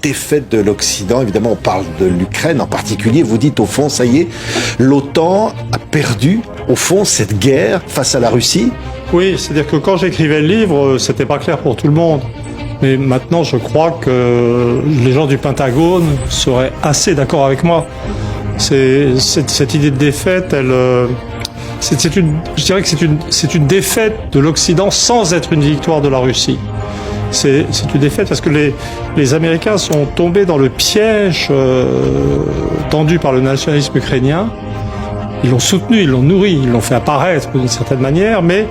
défaite de l'Occident. Évidemment, on parle de l'Ukraine en particulier. Vous dites, au fond, ça y est, l'OTAN a perdu, au fond, cette guerre face à la Russie. Oui, c'est-à-dire que quand j'écrivais le livre, c'était pas clair pour tout le monde. Mais maintenant, je crois que les gens du Pentagone seraient assez d'accord avec moi. Cette idée de défaite, je dirais que c'est une défaite de l'Occident sans être une victoire de la Russie. C'est une défaite parce que les Américains sont tombés dans le piège tendu par le nationalisme ukrainien. Ils l'ont soutenu, ils l'ont nourri, ils l'ont fait apparaître d'une certaine manière, mais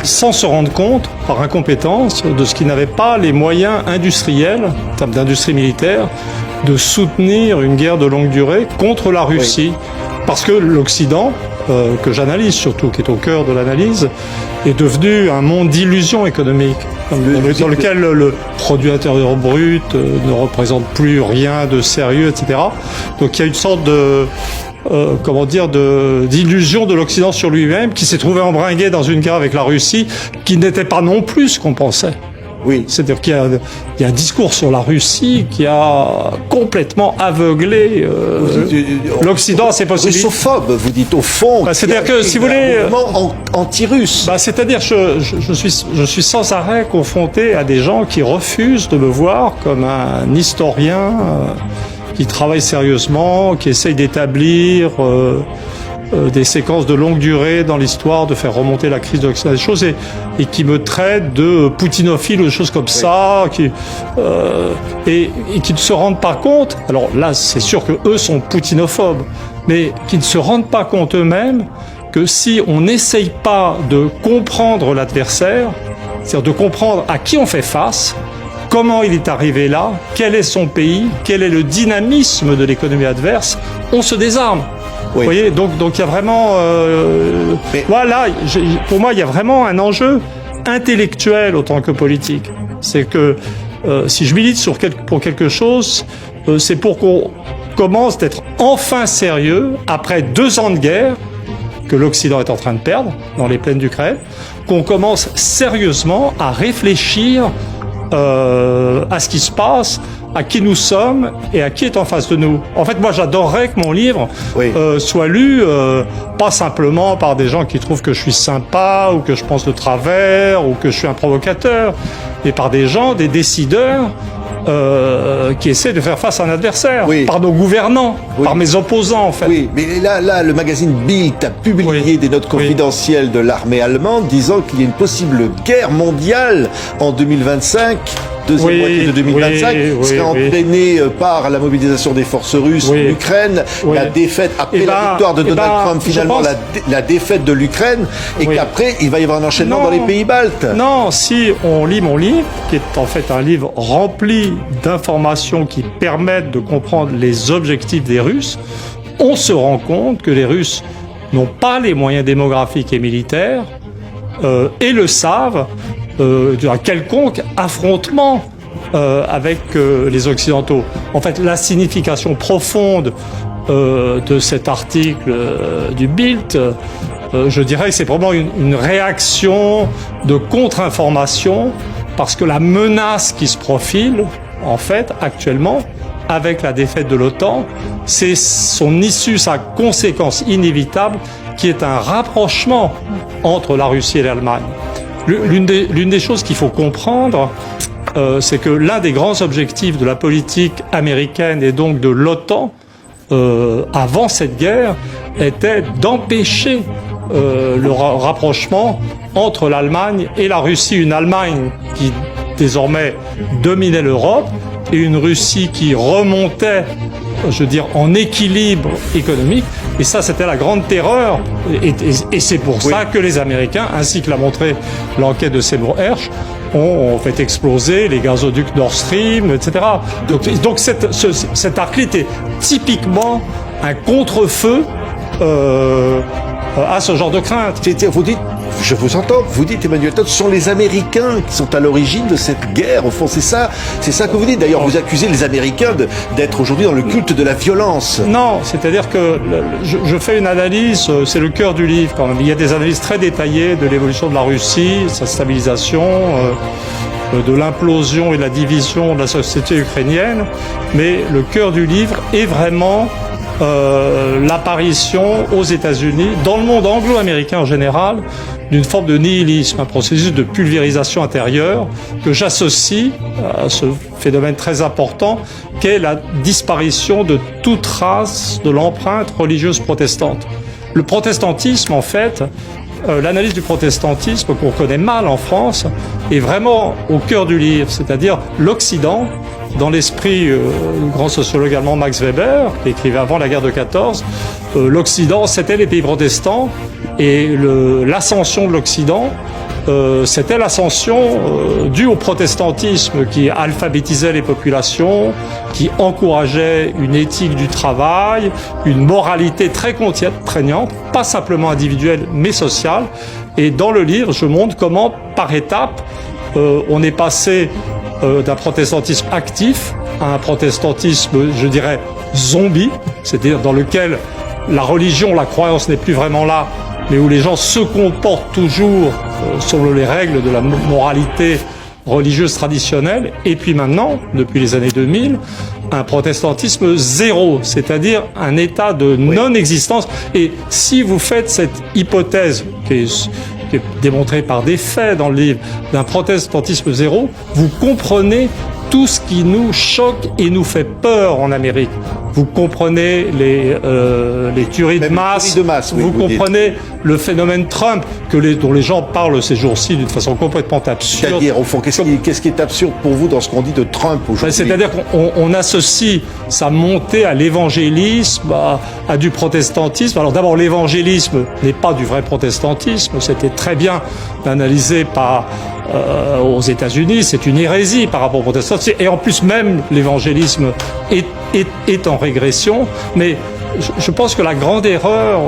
sans se rendre compte, par incompétence, de ce qu'ils n'avaient pas les moyens industriels, en termes d'industrie militaire, de soutenir une guerre de longue durée contre la Russie. Oui. Parce que l'Occident, que j'analyse surtout, qui est au cœur de l'analyse, est devenu un monde d'illusions économiques, dans lequel le produit intérieur brut ne représente plus rien de sérieux, etc. Donc il y a une sorte d'illusion de l'Occident sur lui-même, qui s'est trouvé embringué dans une guerre avec la Russie, qui n'était pas non plus ce qu'on pensait. Oui. C'est-à-dire qu'il y a un discours sur la Russie qui a complètement aveuglé l'Occident à ses possibilités. Russophobe, vous dites, au fond. C'est-à-dire que, si vous voulez... anti-russe. C'est-à-dire que je suis sans arrêt confronté à des gens qui refusent de me voir comme un historien qui travaille sérieusement, qui essaye d'établir des séquences de longue durée dans l'histoire, de faire remonter la crise de l'Occident, des choses, et qui me traite de poutinophile ou des choses comme ça, et qui ne se rendent pas compte. Alors là, c'est sûr que eux sont poutinophobes, mais qui ne se rendent pas compte eux-mêmes que si on n'essaye pas de comprendre l'adversaire, c'est-à-dire de comprendre à qui on fait face, comment il est arrivé là, quel est son pays, quel est le dynamisme de l'économie adverse, on se désarme. Oui. Vous voyez, donc il y a vraiment... Voilà, pour moi, il y a vraiment un enjeu intellectuel autant que politique. C'est que si je milite pour quelque chose, c'est pour qu'on commence d'être enfin sérieux, après 2 ans de guerre, que l'Occident est en train de perdre dans les plaines d'Ukraine, qu'on commence sérieusement à réfléchir à ce qui se passe, à qui nous sommes et à qui est en face de nous. En fait, moi, j'adorerais que mon livre soit lu pas simplement par des gens qui trouvent que je suis sympa ou que je pense de travers ou que je suis un provocateur, mais par des gens, des décideurs qui essaient de faire face à un adversaire, par nos gouvernants, par mes opposants, en fait. Oui, mais là, le magazine Bild a publié des notes confidentielles de l'armée allemande disant qu'il y a une possible guerre mondiale en 2025. Deuxième moitié de 2025 serait entraînée par la mobilisation des forces russes en Ukraine, la défaite, après la victoire de Donald Trump, finalement la défaite de l'Ukraine, et qu'après il va y avoir un enchaînement dans les pays baltes. Non, si on lit mon livre, qui est en fait un livre rempli d'informations qui permettent de comprendre les objectifs des Russes, on se rend compte que les Russes n'ont pas les moyens démographiques et militaires, et le savent, d'un quelconque affrontement avec les Occidentaux. En fait, la signification profonde de cet article du Bild, je dirais que c'est probablement une réaction de contre-information, parce que la menace qui se profile, en fait, actuellement, avec la défaite de l'OTAN, c'est son issue, sa conséquence inévitable, qui est un rapprochement entre la Russie et l'Allemagne. L'une des choses qu'il faut comprendre, c'est que l'un des grands objectifs de la politique américaine et donc de l'OTAN, avant cette guerre, était d'empêcher le rapprochement entre l'Allemagne et la Russie. Une Allemagne qui désormais dominait l'Europe et une Russie qui remontait, je veux dire, en équilibre économique. Et ça, c'était la grande terreur. Et c'est pour ça que les Américains, ainsi que l'a montré l'enquête de Seymour Hersh, ont fait exploser les gazoducs Nord Stream, etc. Donc cet article était typiquement un contre-feu à ce genre de crainte. Vous dites, je vous entends, vous dites, Emmanuel Todd, ce sont les Américains qui sont à l'origine de cette guerre. Au fond, c'est ça que vous dites. D'ailleurs, vous accusez les Américains d'être aujourd'hui dans le culte de la violence. Non, c'est-à-dire que je fais une analyse, c'est le cœur du livre quand même. Il y a des analyses très détaillées de l'évolution de la Russie, sa stabilisation, de l'implosion et de la division de la société ukrainienne, mais le cœur du livre est vraiment l'apparition aux États-Unis, dans le monde anglo-américain en général, d'une forme de nihilisme, un processus de pulvérisation intérieure que j'associe à ce phénomène très important qu'est la disparition de toute trace de l'empreinte religieuse protestante. Le protestantisme, en fait, l'analyse du protestantisme qu'on connaît mal en France est vraiment au cœur du livre, c'est-à-dire l'Occident, dans l'esprit du grand sociologue allemand Max Weber, qui écrivait avant la guerre de 14, l'Occident, c'était les pays protestants, et l'ascension de l'Occident, c'était l'ascension due au protestantisme qui alphabétisait les populations, qui encourageait une éthique du travail, une moralité très contraignante, pas simplement individuelle mais sociale. Et dans le livre, je montre comment, par étapes, on est passé d'un protestantisme actif à un protestantisme, je dirais, zombie, c'est-à-dire dans lequel la religion, la croyance n'est plus vraiment là, mais où les gens se comportent toujours selon les règles de la moralité religieuse traditionnelle. Et puis maintenant, depuis les années 2000, un protestantisme zéro, c'est-à-dire un état de non-existence. Et si vous faites cette hypothèse qui est démontrée par des faits dans le livre, d'un protestantisme zéro, vous comprenez tout ce qui nous choque et nous fait peur en Amérique. Vous comprenez les tueries de masse, vous comprenez le phénomène Trump, dont les gens parlent ces jours-ci d'une façon complètement absurde. C'est-à-dire, au fond, qu'est-ce qui est absurde pour vous dans ce qu'on dit de Trump aujourd'hui? C'est-à-dire qu'on associe sa montée à l'évangélisme, à du protestantisme. Alors d'abord, l'évangélisme n'est pas du vrai protestantisme, c'était très bien analysé aux États-Unis, c'est une hérésie par rapport au protestantisme, et en plus même l'évangélisme est en régression, mais je pense que la grande erreur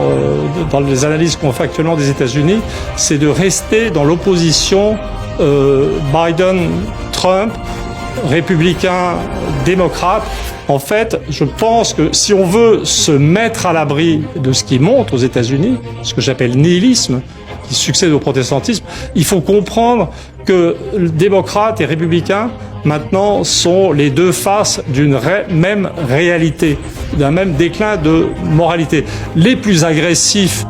dans les analyses qu'on fait actuellement des États-Unis, c'est de rester dans l'opposition Biden-Trump, républicain-démocrate. En fait, je pense que si on veut se mettre à l'abri de ce qui monte aux États-Unis, ce que j'appelle nihilisme, qui succède au protestantisme, il faut comprendre que démocrates et républicains, maintenant, sont les deux faces d'une même réalité, d'un même déclin de moralité. Les plus agressifs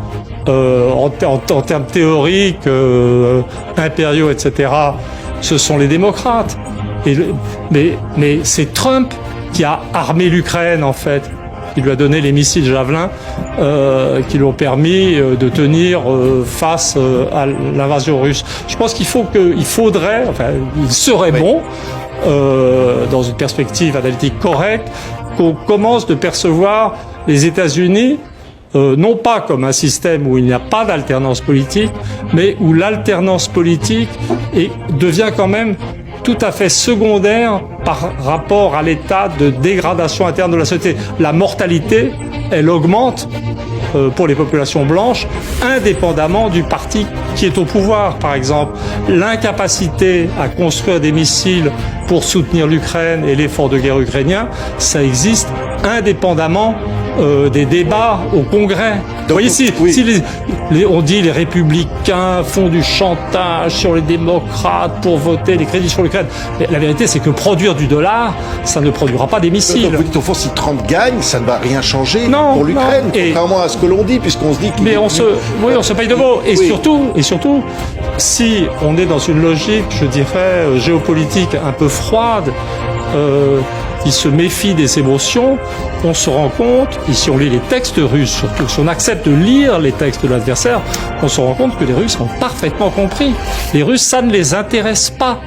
en termes théoriques, impériaux, etc., ce sont les démocrates. Mais c'est Trump qui a armé l'Ukraine, en fait. Il lui a donné les missiles Javelin qui lui ont permis de tenir face à l'invasion russe. Je pense il serait bon, dans une perspective analytique correcte, qu'on commence de percevoir les États-Unis non pas comme un système où il n'y a pas d'alternance politique, mais où l'alternance politique devient quand même tout à fait secondaire par rapport à l'état de dégradation interne de la société. La mortalité, elle augmente pour les populations blanches, indépendamment du parti qui est au pouvoir, par exemple. L'incapacité à construire des missiles pour soutenir l'Ukraine et l'effort de guerre ukrainien, ça existe indépendamment des débats au Congrès. Donc, vous voyez, si on dit les républicains font du chantage sur les démocrates pour voter les crédits sur l'Ukraine, mais la vérité c'est que produire du dollar, ça ne produira pas des missiles. Donc vous dites au fond, si Trump gagne, ça ne va rien changer pour l'Ukraine, contrairement à ce que l'on dit, puisqu'on se dit qu'il on se paye de mots. Et surtout, si on est dans une logique, je dirais, géopolitique un peu froide, qui se méfie des émotions, on se rend compte, et si on lit les textes russes, surtout si on accepte de lire les textes de l'adversaire, on se rend compte que les Russes ont parfaitement compris. Les Russes, ça ne les intéresse pas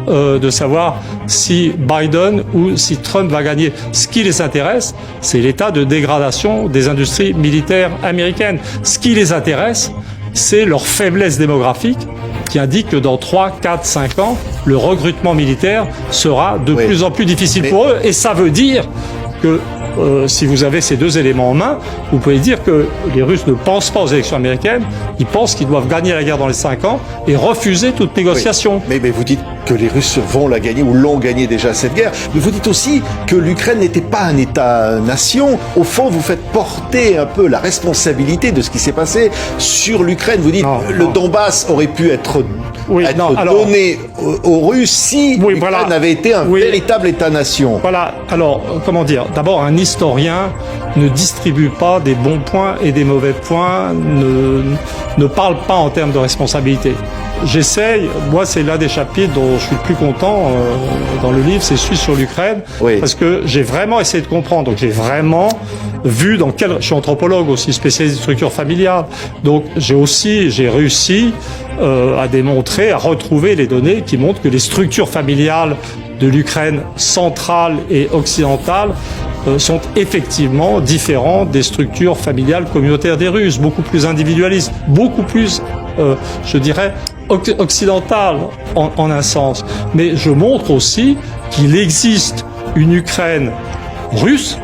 de savoir si Biden ou si Trump va gagner. Ce qui les intéresse, c'est l'état de dégradation des industries militaires américaines. Ce qui les intéresse, c'est leur faiblesse démographique, qui indique que dans 3, 4, 5 ans, le recrutement militaire sera de plus en plus difficile pour eux. Et ça veut dire que si vous avez ces deux éléments en main, vous pouvez dire que les Russes ne pensent pas aux élections américaines, ils pensent qu'ils doivent gagner la guerre dans les 5 ans et refuser toute négociation. Mais vous dites que les Russes vont la gagner ou l'ont gagné déjà cette guerre. Mais vous dites aussi que l'Ukraine n'était pas un État-nation. Au fond, vous faites porter un peu la responsabilité de ce qui s'est passé sur l'Ukraine. Vous dites le Donbass aurait pu être donné aux Russes si l'Ukraine avait été un véritable État-nation. Voilà. Alors, comment dire? D'abord, un historien ne distribue pas des bons points et des mauvais points, ne parle pas en termes de responsabilité. J'essaye, moi c'est l'un des chapitres dont je suis le plus content dans le livre, c'est celui sur l'Ukraine, parce que j'ai vraiment essayé de comprendre, donc j'ai vraiment vu je suis anthropologue aussi, spécialiste de structure familiale, donc j'ai réussi à démontrer, à retrouver les données qui montrent que les structures familiales de l'Ukraine centrale et occidentale sont effectivement différentes des structures familiales communautaires des Russes, beaucoup plus individualistes, beaucoup plus, je dirais, occidentale en un sens. Mais je montre aussi qu'il existe une Ukraine russe,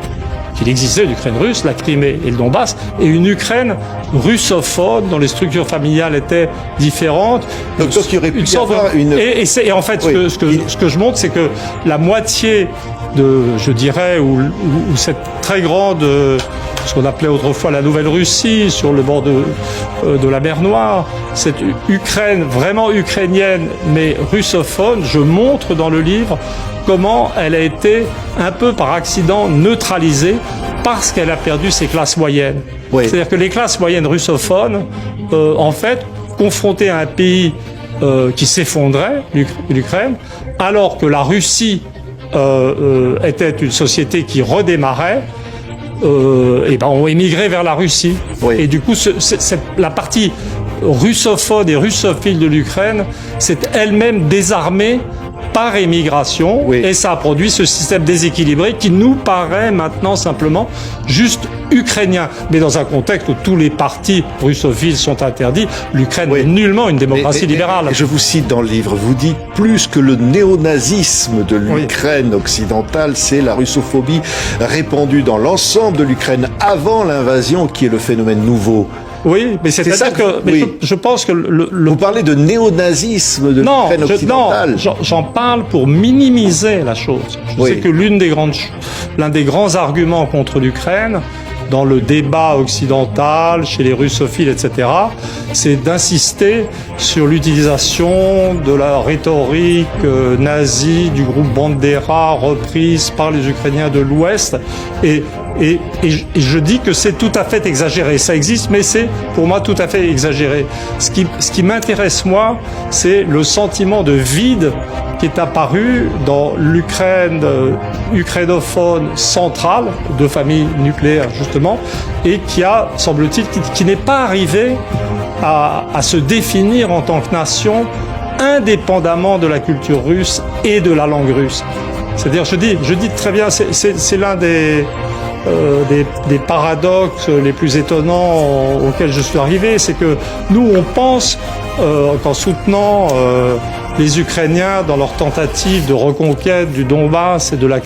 qu'il existait une Ukraine russe, la Crimée et le Donbass, et une Ukraine russophone dont les structures familiales étaient différentes. Donc il y aurait pu y avoir une... Et en fait, ce que je montre, c'est que la moitié je dirais, ou cette très grande, ce qu'on appelait autrefois la Nouvelle-Russie, sur le bord de la mer Noire, cette Ukraine vraiment ukrainienne, mais russophone, je montre dans le livre comment elle a été un peu par accident neutralisée parce qu'elle a perdu ses classes moyennes. C'est-à-dire que les classes moyennes russophones, en fait, confrontées à un pays qui s'effondrait, l'Ukraine, alors que la Russie était une société qui redémarrait, ont émigré vers la Russie. Et du coup, la partie russophone et russophile de l'Ukraine s'est elle-même désarmée par émigration, et ça a produit ce système déséquilibré qui nous paraît maintenant simplement juste ukrainien. Mais dans un contexte où tous les partis russophiles sont interdits, l'Ukraine n'est nullement une démocratie libérale. Et je vous cite dans le livre, vous dites plus que le néonazisme de l'Ukraine occidentale, c'est la russophobie répandue dans l'ensemble de l'Ukraine avant l'invasion qui est le phénomène nouveau. Oui, mais c'est-à-dire que je pense que vous parlez de néonazisme de l'Ukraine occidentale. Non, j'en parle pour minimiser la chose. Je sais que l'un des grands arguments contre l'Ukraine, dans le débat occidental, chez les russophiles, etc., c'est d'insister sur l'utilisation de la rhétorique nazie du groupe Bandera reprise par les Ukrainiens de l'Ouest. Et je dis que c'est tout à fait exagéré. Ça existe, mais c'est pour moi tout à fait exagéré. Ce qui m'intéresse, moi, c'est le sentiment de vide qui est apparu dans l'Ukraine ukrainophone centrale, de famille nucléaire justement, et qui a, semble-t-il, qui n'est pas arrivé à se définir en tant que nation indépendamment de la culture russe et de la langue russe. C'est-à-dire, je dis très bien, c'est l'un des paradoxes les plus étonnants auxquels je suis arrivé, c'est que nous, on pense qu'en soutenant les Ukrainiens dans leur tentative de reconquête du Donbass et de la